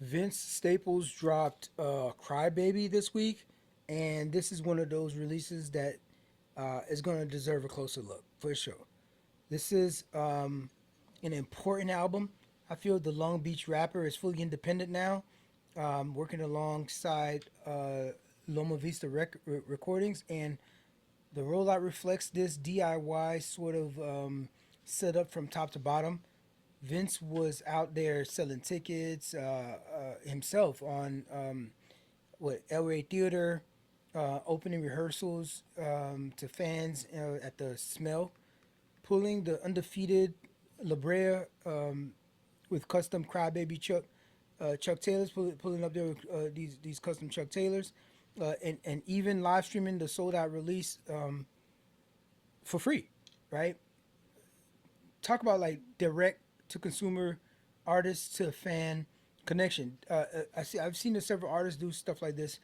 Vince Staples dropped Crybaby this week, and this is one of those releases that is going to deserve a closer look for sure. This is an important album. I feel the Long Beach rapper is fully independent now, working alongside Loma Vista Recordings, and the rollout reflects this DIY sort of setup from top to bottom. Vince was out there selling tickets himself on what El Rey Theater, opening rehearsals to fans at the Smell, pulling the undefeated La Brea with custom Crybaby Chuck Taylors, pulling up there with these custom Chuck Taylors, and even live streaming the sold out release for free, right? Talk about like direct to consumer, artist to fan connection. I've seen several artists do stuff like this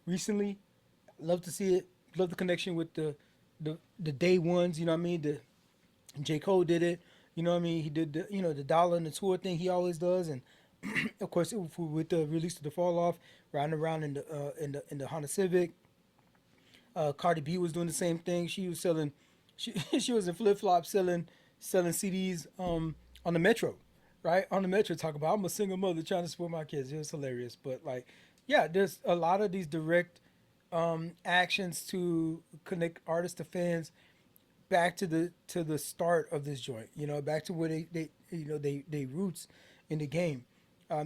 recently. Love to see it. Love the connection with the day ones. You know what I mean? The J Cole did it. You know what I mean? He did the dollar and the tour thing he always does, and of course with the release of the fall off, riding around in the Honda Civic. Cardi B was doing the same thing. She was selling, she was in flip flops selling CDs on the Metro, right on the Metro. Talk about I'm a single mother trying to support my kids. It was hilarious, but like, yeah, there's a lot of these direct actions to connect artists to fans back to the start of this joint. You know, back to where they roots in the game.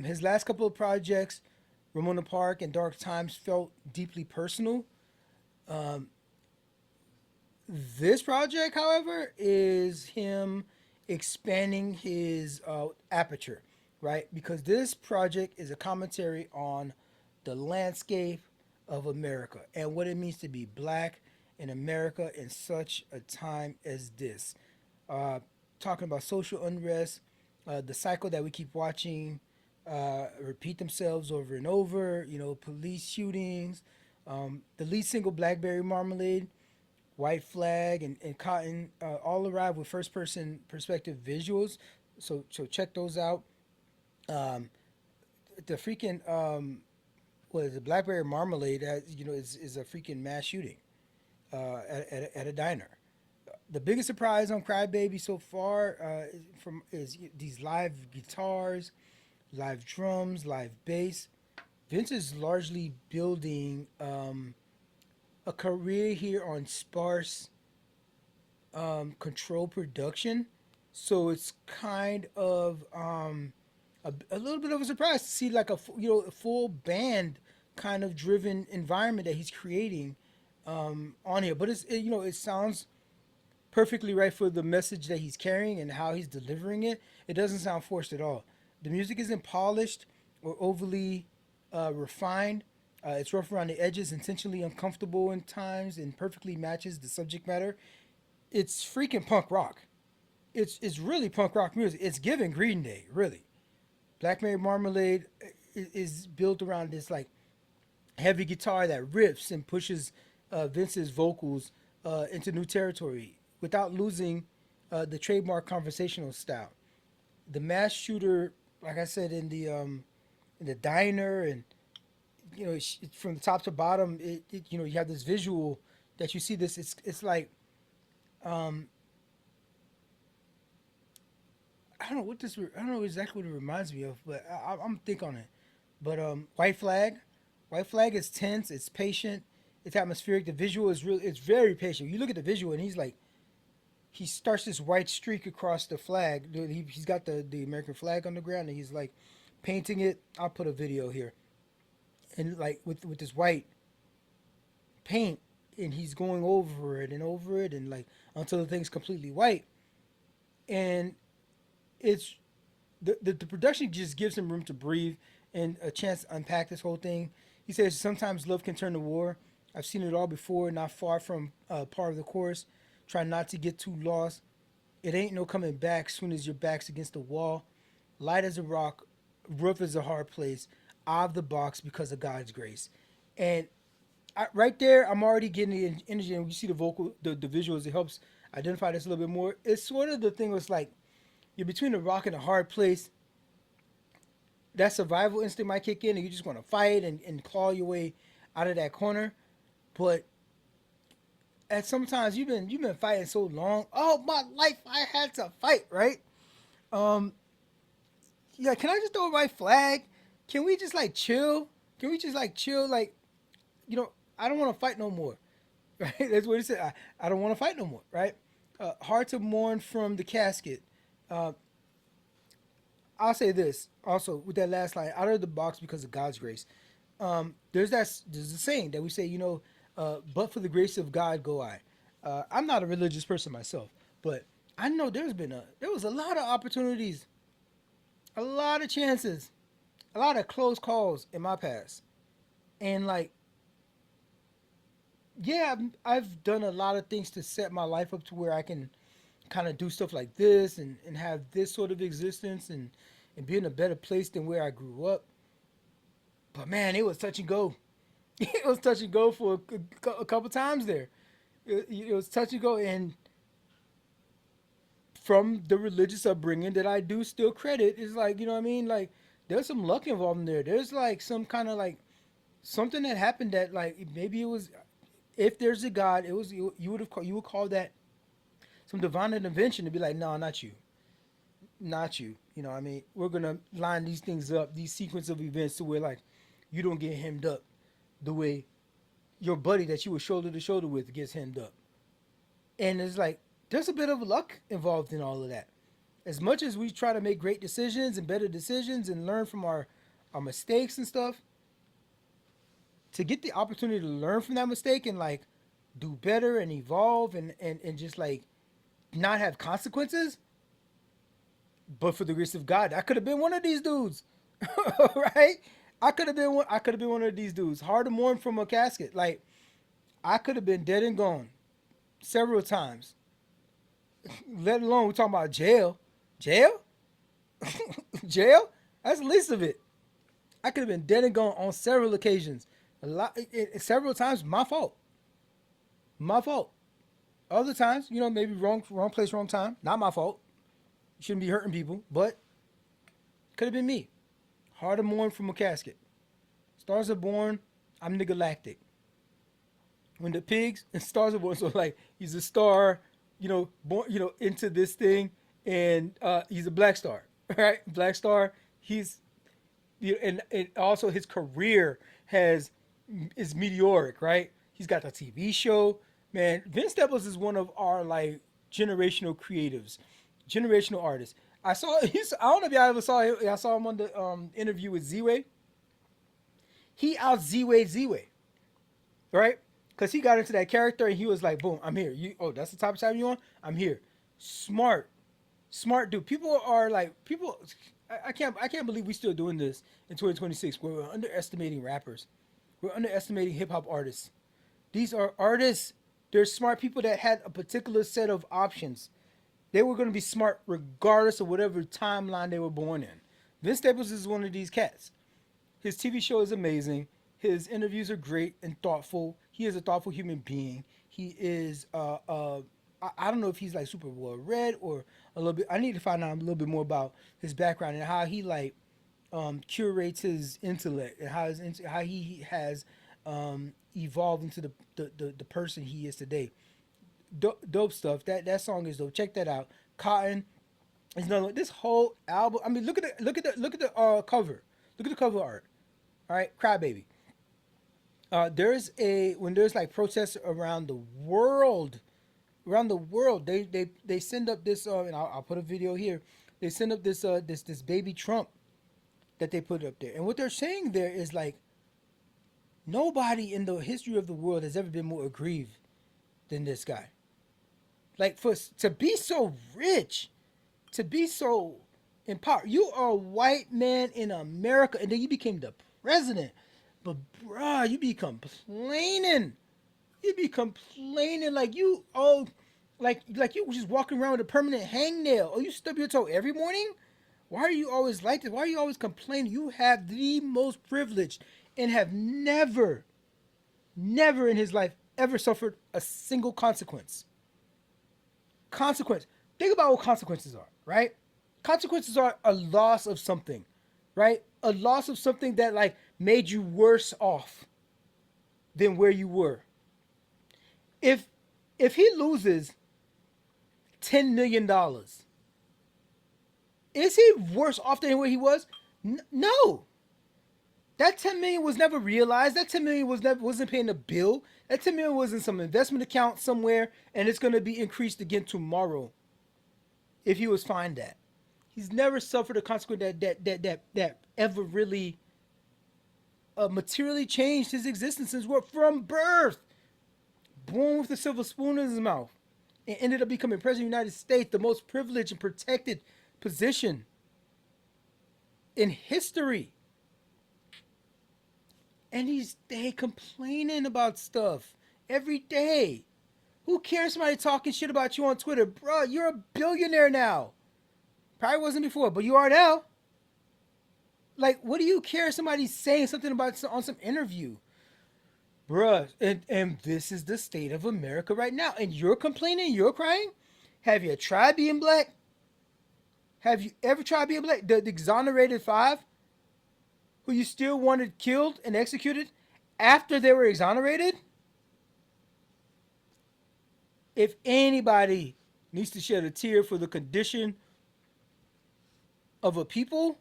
His last couple of projects, Ramona Park and Dark Times, felt deeply personal. Um, this project, however, is him expanding his aperture, right? Because this project is a commentary on the landscape of America and what it means to be black in America in such a time as this. Uh, Talking about social unrest, the cycle that we keep watching repeat themselves over and over. You know, police shootings, the lead single "Blackberry Marmalade," White Flag, and Cotton all arrive with first person perspective visuals. So check those out. Um, the freaking what is it? Blackberry Marmalade is a freaking mass shooting at a diner. The biggest surprise on Crybaby so far is these live guitars, live drums, live bass. Vince is largely building a career here on sparse control production, so it's kind of a little bit of a surprise to see like a full band kind of driven environment that he's creating on here. But it sounds perfectly right for the message that he's carrying and how he's delivering it. It doesn't sound forced at all. The music isn't polished or overly refined. It's rough around the edges, intentionally uncomfortable in times, and perfectly matches the subject matter. It's freaking punk rock. It's really punk rock music. It's giving Green Day, really. Blackberry Marmalade is built around this like heavy guitar that riffs and pushes Vince's vocals into new territory without losing the trademark conversational style. The mass shooter, like I said, in the diner, and from the top to bottom, you have this visual that you see this. It's like um, I don't know exactly what it reminds me of, but I'm think on it. But White Flag is tense. It's patient. It's atmospheric. The visual is really it's very patient. You look at the visual, and he starts this white streak across the flag. He's got the American flag on the ground, and he's like painting it. I'll put a video here, and like with this white paint, and he's going over it, and like until the thing's completely white. And it's the production just gives him room to breathe and a chance to unpack this whole thing. He says sometimes love can turn to war. I've seen it all before, not far from part of the chorus. Try not to get too lost. It ain't no coming back soon as your back's against the wall. Light as a rock, rough as a hard place. Out of the box because of God's grace. And right there, I'm already getting the energy. And you see the vocal, the visuals, it helps identify this a little bit more. It's sort of the thing was like, you're between a rock and a hard place. that survival instinct might kick in, and you just want to fight and claw your way out of that corner. But at sometimes you've been fighting so long. Oh my life, I had to fight, right? Um, yeah. Can I just throw a white flag? Can we just like chill? Can we just like chill? Like, I don't want to fight no more. Right? That's what he said. I don't want to fight no more. Right? Hard to mourn from the casket. Uh, I'll say this also with that last line, out of the box because of God's grace. There's a saying that we say, but for the grace of God go I. I'm not a religious person myself, but I know there was a lot of opportunities, a lot of chances, a lot of close calls in my past, and like, yeah, I've done a lot of things to set my life up to where I can kind of do stuff like this and have this sort of existence and be in a better place than where I grew up. But man, it was touch and go. It was touch and go for a couple times there. It was touch and go, and from the religious upbringing that I do still credit is like, you know what I mean? Like, there's some luck involved in there. There's like some kind of like something that happened that like maybe it was, if there's a God, it was you would call that some divine intervention to be like, no, not you, not you. You know what I mean? We're gonna line these things up, these sequence of events to where like you don't get hemmed up the way your buddy that you were shoulder to shoulder with gets hemmed up. And it's like there's a bit of luck involved in all of that. As much as we try to make great decisions and better decisions and learn from our mistakes and stuff, to get the opportunity to learn from that mistake and like do better and evolve and just like not have consequences, but for the grace of God, I could have been one of these dudes, right? I could have been one of these dudes. Hard to mourn from a casket. Like I could have been dead and gone several times. Let alone we're talking about jail, jail, jail. That's the least of it. I could have been dead and gone on several occasions. Several times, my fault. My fault. Other times, maybe wrong place, wrong time. Not my fault. Shouldn't be hurting people, but could have been me. Hard to mourn from a casket. Stars are born. I'm the galactic. When the pigs and stars are born, so like he's a star, born, into this thing, and he's a black star, right? Black star. He's, and also his career has is meteoric, right? He's got the TV show. Man, Vince Staples is one of our like generational creatives, generational artists. I don't know if y'all ever saw him. I saw him on the interview with Z-Way. He out Z-Way, right? Because he got into that character and he was like, boom, I'm here. That's the type of time you on? I'm here. Smart. Smart dude. People are like, I can't believe we still doing this in 2026 where we're underestimating rappers. We're underestimating hip hop artists. These are artists. They're smart people that had a particular set of options. They were going to be smart regardless of whatever timeline they were born in. Vince Staples is one of these cats. His TV show is amazing. His interviews are great and thoughtful. He is a thoughtful human being. He is, I don't know if he's like super well read or a little bit. I need to find out a little bit more about his background and how he like curates his intellect and how he has evolved into the person he is today. Dope stuff. That song is dope. Check that out. Cotton is another one. This whole album. I mean, look at the cover. Look at the cover art. All right, Crybaby. When there's like protests around the world, they send up this and I'll put a video here. They send up this baby Trump that they put up there, and what they're saying there is like nobody in the history of the world has ever been more aggrieved than this guy. Like to be so rich, to be so empowered. You are a white man in America, and then you became the president. But bruh, you be complaining. You be complaining like you like you just walking around with a permanent hangnail. Oh, you stub your toe every morning? Why are you always like this? Why are you always complaining? You have the most privileged and have never in his life ever suffered a single consequence. Think about what consequences are, right? Consequences are a loss of something, right? a loss of something that like made you worse off than where you were. If if he loses $10 million, is he worse off than where he was? No. That 10 million was never realized. That 10 million wasn't paying a bill. That 10 million was in some investment account somewhere, and it's going to be increased again tomorrow. If he was fined that, he's never suffered a consequence that ever really materially changed his existence since we're from birth. Born with a silver spoon in his mouth, and ended up becoming president of the United States, the most privileged and protected position in history. And he's they complaining about stuff every day. Who cares somebody talking shit about you on Twitter? Bro, you're a billionaire now. Probably wasn't before, but you are now. Like, what do you care somebody's saying something about on some interview? Bruh, and this is the state of America right now. And you're complaining, you're crying? Have you tried being black? Have you ever tried being black? The exonerated five who you still wanted killed and executed after they were exonerated? If anybody needs to shed a tear for the condition of a people,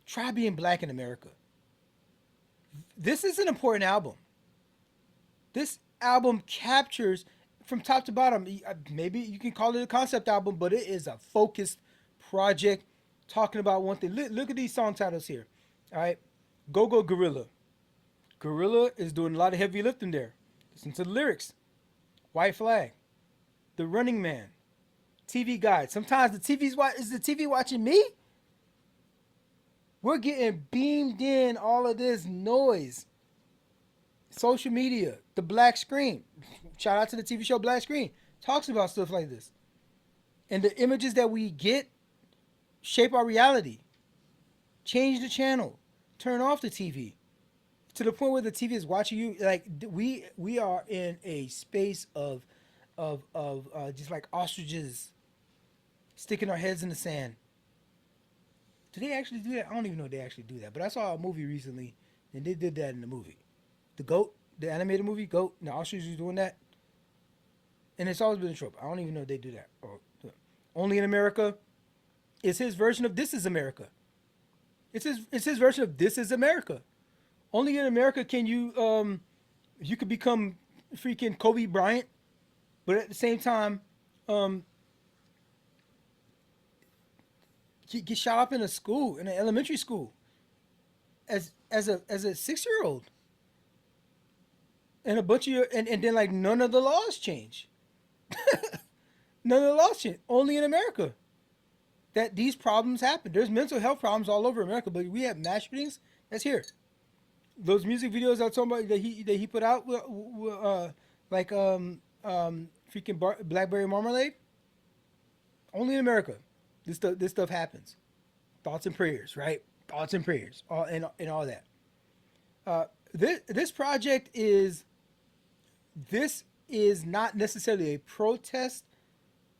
try being black in America. This is an important album. This album captures from top to bottom. Maybe you can call it a concept album, but it is a focused project talking about one thing. Look at these song titles here. All right. Go Go Gorilla. Gorilla is doing a lot of heavy lifting there. Listen to the lyrics. White Flag. The Running Man. TV Guide. Sometimes is the TV watching me? We're getting beamed in all of this noise. Social media, the black screen. Shout out to the TV show Black Screen. Talks about stuff like this. And the images that we get shape our reality. Change the channel. Turn off the TV. To the point where the TV is watching you. Like we are in a space of just like ostriches sticking our heads in the sand. Do they actually do that? I don't even know if they actually do that. But I saw a movie recently, and they did that in the movie. The Goat, the animated movie, Goat, and the Austrians was doing that. And it's always been a trope. I don't even know if they do that. Only in America. It's his version of This Is America. It's his version of This Is America. Only in America can you could become freaking Kobe Bryant, but at the same time, get shot up in a school, in an elementary school, as a 6-year-old, and a bunch of and then like none of the laws change. None of the laws change. Only in America that these problems happen. There's mental health problems all over America, but we have mass shootings. That's here. Those music videos I was talking about that he put out, like freaking Blackberry Marmalade. Only in America. This stuff happens. Thoughts and prayers, right? Thoughts and prayers, and all that. This project is not necessarily a protest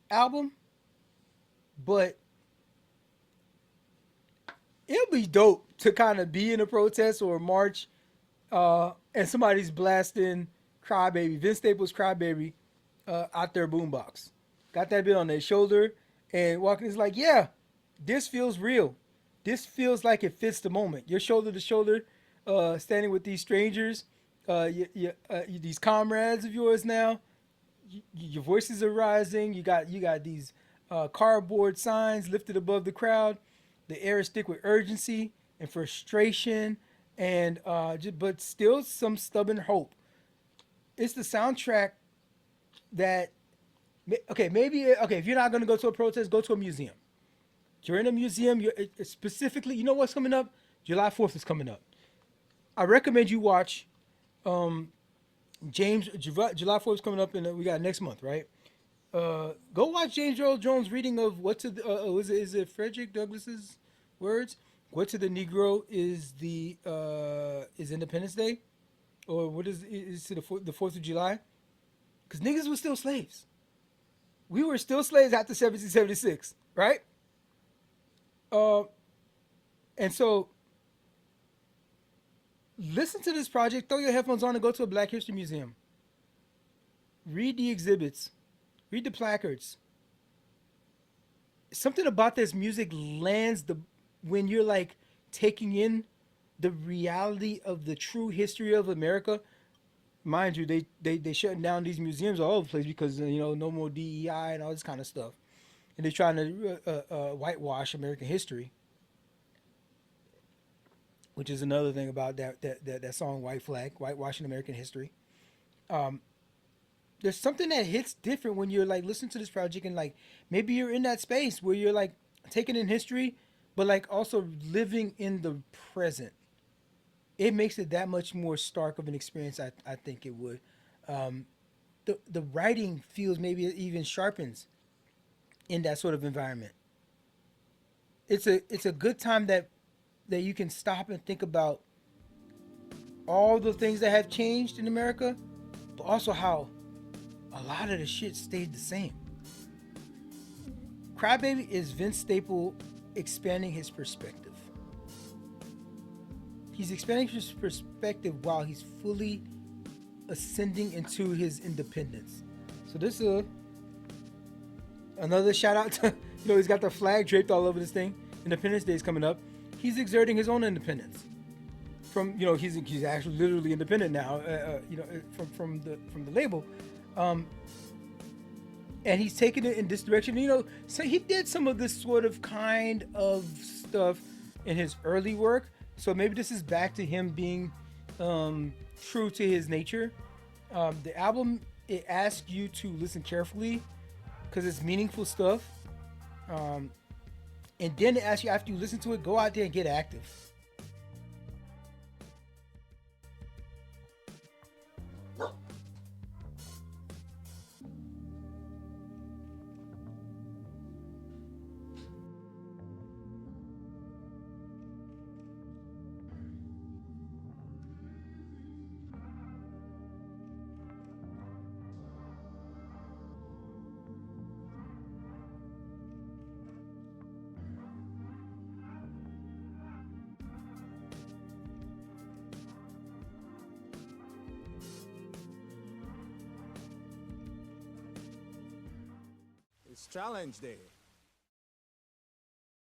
album, but it'll be dope to kind of be in a protest or a march, and somebody's blasting Crybaby, Vince Staples' Crybaby, out their boombox. Got that bit on their shoulder. And walking is like, yeah, this feels real. This feels like it fits the moment. You're shoulder to shoulder, standing with these strangers, these comrades of yours now. Your voices are rising. You got these cardboard signs lifted above the crowd. The air is thick with urgency and frustration, and but still some stubborn hope. It's the soundtrack that. Okay, if you're not going to go to a protest, go to a museum. You're in a museum, specifically, you know what's coming up? July 4th is coming up. I recommend you watch July 4th is coming up, and we got next month, right? Go watch James Earl Jones' reading of is it Frederick Douglass's words? What to the Negro is Independence Day? Or what is to the 4th of July? Because niggas were still slaves. We were still slaves after 1776, right? And so listen to this project, throw your headphones on and go to a Black History Museum. Read the exhibits, read the placards. Something about this music lands the when you're like taking in the reality of the true history of America. Mind you, they shutting down these museums all over the place because no more DEI and all this kind of stuff, and they're trying to whitewash American history, which is another thing about that song White Flag, whitewashing American history. Um, there's something that hits different when you're like listening to this project and like maybe you're in that space where you're like taking in history, but like also living in the present. It makes it that much more stark of an experience. I think it would. Um, the writing feels maybe even sharpens in that sort of environment. It's a good time that you can stop and think about all the things that have changed in America, but also how a lot of the shit stayed the same. Crybaby is Vince Staple expanding his perspective. He's expanding his perspective while he's fully ascending into his independence. So this is another shout out to he's got the flag draped all over this thing. Independence Day is coming up. He's exerting his own independence. From he's actually literally independent now. From the label. And he's taking it in this direction. So he did some of this sort of kind of stuff in his early work. So maybe this is back to him being true to his nature. The album, it asks you to listen carefully because it's meaningful stuff. And then it asks you, after you listen to it, go out there and get active. It's Challenge Day.